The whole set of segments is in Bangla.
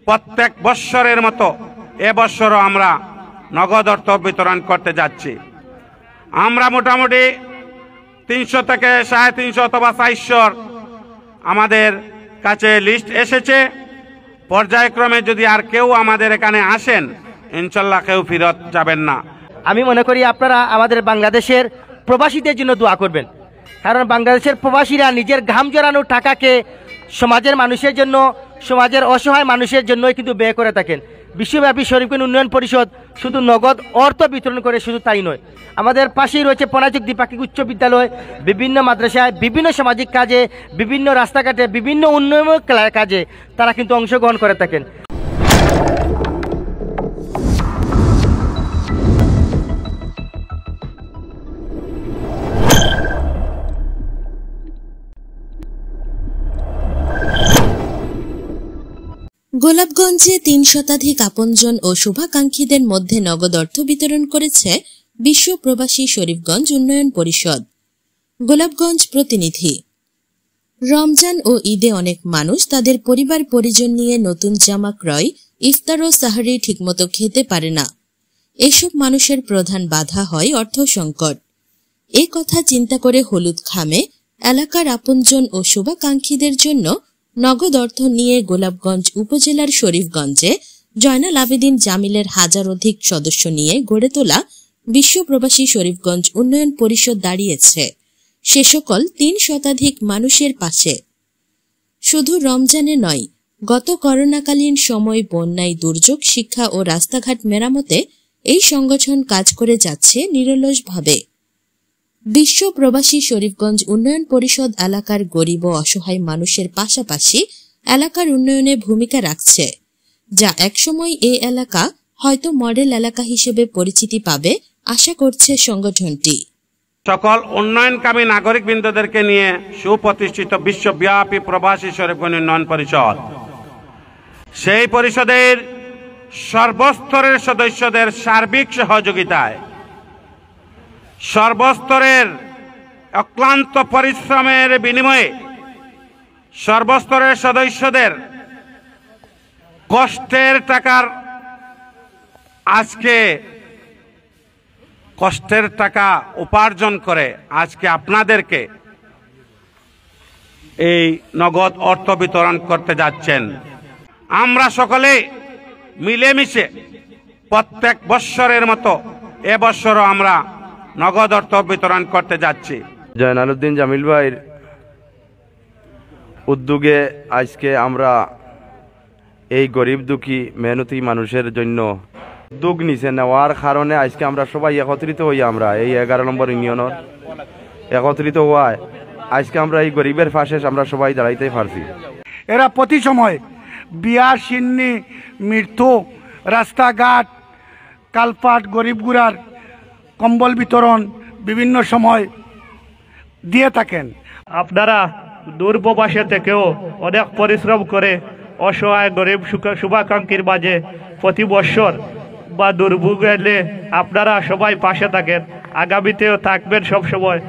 প্রত্যেক বৎসরের মতো এবছরও আমরা নগদ অর্থ বিতরণ করতে যাচ্ছি। আমরা মোটামুটি 300 থেকে 350 অথবা 400 আমাদের কাছে লিস্ট এসেছে। পর্যায়ক্রমে যদি আর কেউ আমাদের এখানে আসেন, ইনশাল্লাহ কেউ ফেরত যাবেন না। আমি মনে করি আপনারা আমাদের বাংলাদেশের প্রবাসীদের জন্য দোয়া করবেন, কারণ বাংলাদেশের প্রবাসীরা নিজের ঘাম জড়ানো টাকাকে সমাজের মানুষের জন্য, সমাজের অসহায় মানুষের জন্যই কিন্তু ব্যয় করে থাকেন। বিশ্বব্যাপী শরীফগঞ্জ উন্নয়ন পরিষদ শুধু নগদ অর্থ বিতরণ করে শুধু তাই নয়, আমাদের পাশেই রয়েছে পনাচক দ্বিপাক্ষিক উচ্চ বিদ্যালয়, বিভিন্ন মাদ্রাসায়, বিভিন্ন সামাজিক কাজে, বিভিন্ন রাস্তাঘাটে, বিভিন্ন উন্নয়নমূলক কাজে তারা কিন্তু অংশগ্রহণ করে থাকেন। গোলাপগঞ্জে 3 শতাধিক আপনজন ও শুভাকাঙ্ক্ষীদের মধ্যে নগদ অর্থ বিতরণ করেছে বিশ্ব প্রবাসী শরীফগঞ্জ উন্নয়ন পরিষদ। গোলাপগঞ্জ প্রতিনিধি। রমজান ও ঈদে অনেক মানুষ তাদের পরিবার পরিজন নিয়ে নতুন জামা ক্রয়, ইফতার ও সাহরি ঠিকমতো খেতে পারে না। এসব মানুষের প্রধান বাধা হয় অর্থ সংকট। এ কথা চিন্তা করে হলুদ খামে এলাকার আপনজন ও শুভাকাঙ্ক্ষীদের জন্য নগদ অর্থ নিয়ে গোলাপগঞ্জ উপজেলার শরীফগঞ্জে জয়নাল আবেদিন জামিলের 1000 অধিক সদস্য নিয়ে গড়ে তোলা বিশ্ব প্রবাসী শরীফগঞ্জ উন্নয়ন পরিষদ দাঁড়িয়েছে সে সকল 3 শতাধিক মানুষের পাশে। শুধু রমজানে নয়, গত করোনাকালীন সময় বন্যায় দুর্যোগ, শিক্ষা ও রাস্তাঘাট মেরামতে এই সংগঠন কাজ করে যাচ্ছে নিরলসভাবে। বিশ্ব প্রবাসী শরীফগঞ্জ উন্নয়ন পরিষদ এলাকার গরিব ও অসহায় মানুষের পাশাপাশি এলাকার উন্নয়নে ভূমিকা রাখছে, যা একসময় এই এলাকা হয়তো মডেল এলাকা হিসেবে পরিচিতি পাবে আশা করছে সংগঠনটি। সকল উন্নয়নকামী নাগরিকবৃন্দদেরকে নিয়ে সুপ্রতিষ্ঠিত বিশ্বব্যাপী প্রবাসী শরীফগঞ্জ উন্নয়ন পরিষদ, সেই পরিষদের সর্বস্তরের সদস্যদের সার্বিক সহযোগিতায়, সর্বস্তরের অক্লান্ত পরিশ্রমের বিনিময়ে, সর্বস্তরের সদস্যদের কষ্টের টাকার কষ্টের টাকা উপার্জন করে আজকে আপনাদেরকে এই নগদ অর্থ বিতরণ করতে যাচ্ছেন। আমরা সকলে মিলেমিশে প্রত্যেক বৎসরের মতো এবছরও আমরা নগদ অর্থ বিতরণ করতে যাচ্ছি। জয়নাল আবেদিন জামিল ভাইয়ের উদ্যোগে আজকে আমরা এই গরিব দুঃখী মেহনতি মানুষের জন্য উদ্যোগ নিচে নেওয়ার কারণে আজকে আমরা সবাই একত্রিত হই। আমরা এই 11 নম্বর ইউনিয়নের একত্রিত হওয়ায় আজকে আমরা এই গরিবের পাশে আমরা সবাই দাঁড়াইতে পারছি। এরা প্রতি সময় বিয়া, সিন্নি, মৃত্যু, রাস্তাঘাট, কালপাট, গরিব গুড়ার কম্বল বিতরণ বিভিন্ন সময় দিয়ে থাকেন। আপনারা দূর প্রবাসে থেকেও অনেক পরিশ্রম করে অসহায় গরিব শুভাকাঙ্ক্ষীর মাঝে প্রতি বৎসর বা দুর্ভোগ এলে আপনারা সবাই পাশে থাকেন, আগামীতেও থাকবেন সব সময়।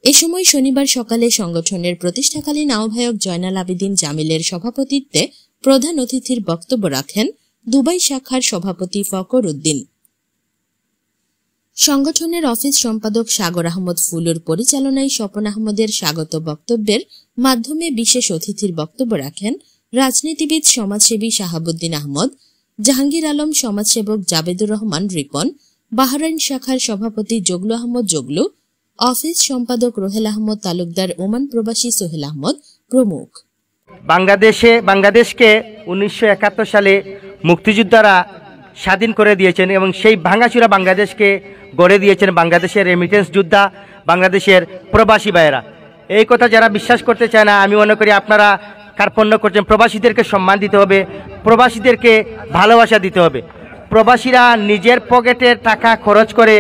এ সময় শনিবার সকালে সংগঠনের প্রতিষ্ঠাকালীন আহ্বায়ক জয়নাল আবেদিন জামিলের সভাপতিত্বে প্রধান অতিথির বক্তব্য রাখেন দুবাই শাখার সভাপতি ফকর উদ্দিন। সংগঠনের অফিস সম্পাদক সাগর আহমদ ফুলুর পরিচালনায় স্বপন আহমদের স্বাগত বক্তব্যের মাধ্যমে বিশেষ অতিথির বক্তব্য রাখেন রাজনীতিবিদ সমাজসেবী শাহাবুদ্দিন আহমদ, জাহাঙ্গীর আলম সমাজসেবক জাবেদুর রহমান রিপন, বাহরাইন শাখার সভাপতি জগলু আহমদ জগলু, অফিস সম্পাদক রোহেল আহমদ তালুকদার, ওমান প্রবাসী সোহেল আহমদ প্রমুখ। বাংলাদেশকে 1971 সালে মুক্তিযোদ্ধারা স্বাধীন করে দিয়েছেন এবং সেই ভাঙাচুরা বাংলাদেশকে গড়ে দিয়েছেন বাংলাদেশের রেমিটেন্স যোদ্ধা, বাংলাদেশের প্রবাসী ভাইয়েরা। এই কথা যারা বিশ্বাস করতে চায় না, আমি মনে করি আপনারা কার্পণ্য করছেন। প্রবাসীদেরকে সম্মান দিতে হবে, প্রবাসীদেরকে ভালোবাসা দিতে হবে। প্রবাসীরা নিজের পকেটের টাকা খরচ করে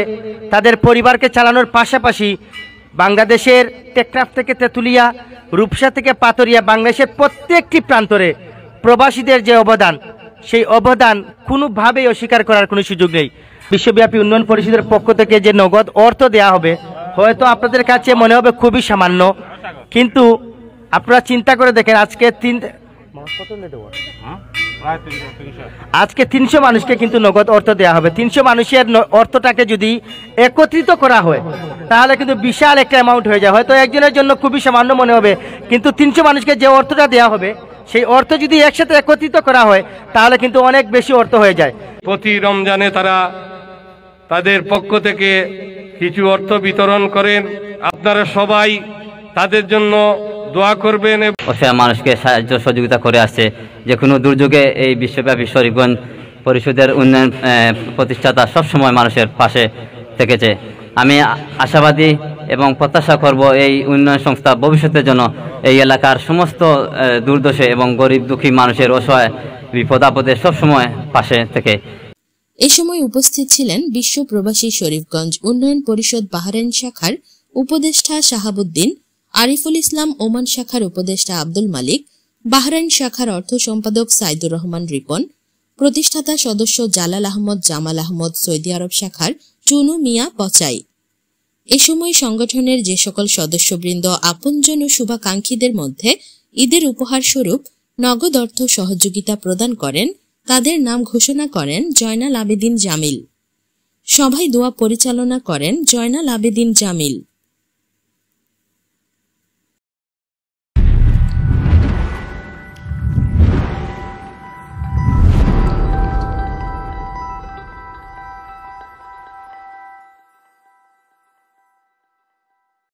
তাদের পরিবারকে চালানোর পাশাপাশি বাংলাদেশের টেকনাফ থেকে তেঁতুলিয়া, রূপসা থেকে পাথরিয়া, বাংলাদেশের প্রত্যেকটি প্রান্তরে প্রবাসীদের যে অবদান, সেই অবদান কোনোভাবেই অস্বীকার করার কোনো সুযোগ নেই। বিশ্বব্যাপী উন্নয়ন পরিষদের পক্ষ থেকে যে নগদ অর্থ দেয়া হবে হয়তো আপনাদের কাছে মনে হবে খুবই সামান্য, কিন্তু আপনারা চিন্তা করে দেখেন আজকে প্রায় 300। আজকে 300 মানুষকে কিন্তু নগদ অর্থ দেওয়া হবে। 300 মানুষের অর্থটাকে যদি একত্রিত করা হয় তাহলে কিন্তু বিশাল একটা অ্যামাউন্ট হয়ে যায়। হয়তো একজনের জন্য খুবই সামান্য মনে হবে, কিন্তু 300 মানুষকে যে অর্থটা দেওয়া হবে সেই অর্থ যদি একসাথে একত্রিত করা হয় তাহলে কিন্তু অনেক বেশি অর্থ হয়ে যায়। প্রতি রমজানে তারা তাদের পক্ষ থেকে কিছু অর্থ বিতরণ করেন। আপনারা সবাই তাদের জন্য দোয়া করবেন। অসহায় মানুষকে সাহায্য সহযোগিতা করে আসছে। যে কোনো দুর্যোগে এই বিশ্বব্যাপী শরীফগঞ্জ পরিষদের উন্নয়ন প্রতিষ্ঠাতা সবসময় মানুষের পাশে থেকেছে। আমি আশাবাদী এবং প্রত্যাশা করব এই উন্নয়ন সংস্থা ভবিষ্যতের জন্য এই এলাকার সমস্ত দুর্দশে এবং গরিব দুঃখী মানুষের অসহায় বিপদ আপদে সবসময় পাশে থেকে। এ সময় উপস্থিত ছিলেন বিশ্ব প্রবাসী শরীফগঞ্জ উন্নয়ন পরিষদ বাহরাইন শাখার উপদেষ্টা শাহাবুদ্দিন, আরিফুল ইসলাম ওমান শাখার উপদেষ্টা আব্দুল মালিক, বাহরাইন শাখার অর্থ সম্পাদক সাইদুর রহমান রিপন, প্রতিষ্ঠাতা সদস্য জালাল আহমদ, জামাল আহমদ, সৌদি আরব শাখার চুনু মিয়া পচাই। এ সময় সংগঠনের যে সকল সদস্যবৃন্দ আপনজন ও শুভাকাঙ্ক্ষীদের মধ্যে ঈদের উপহার স্বরূপ নগদ অর্থ সহযোগিতা প্রদান করেন তাদের নাম ঘোষণা করেন জয়নাল আবেদিন জামিল। সভায় দোয়া পরিচালনা করেন জয়নাল আবেদিন জামিল।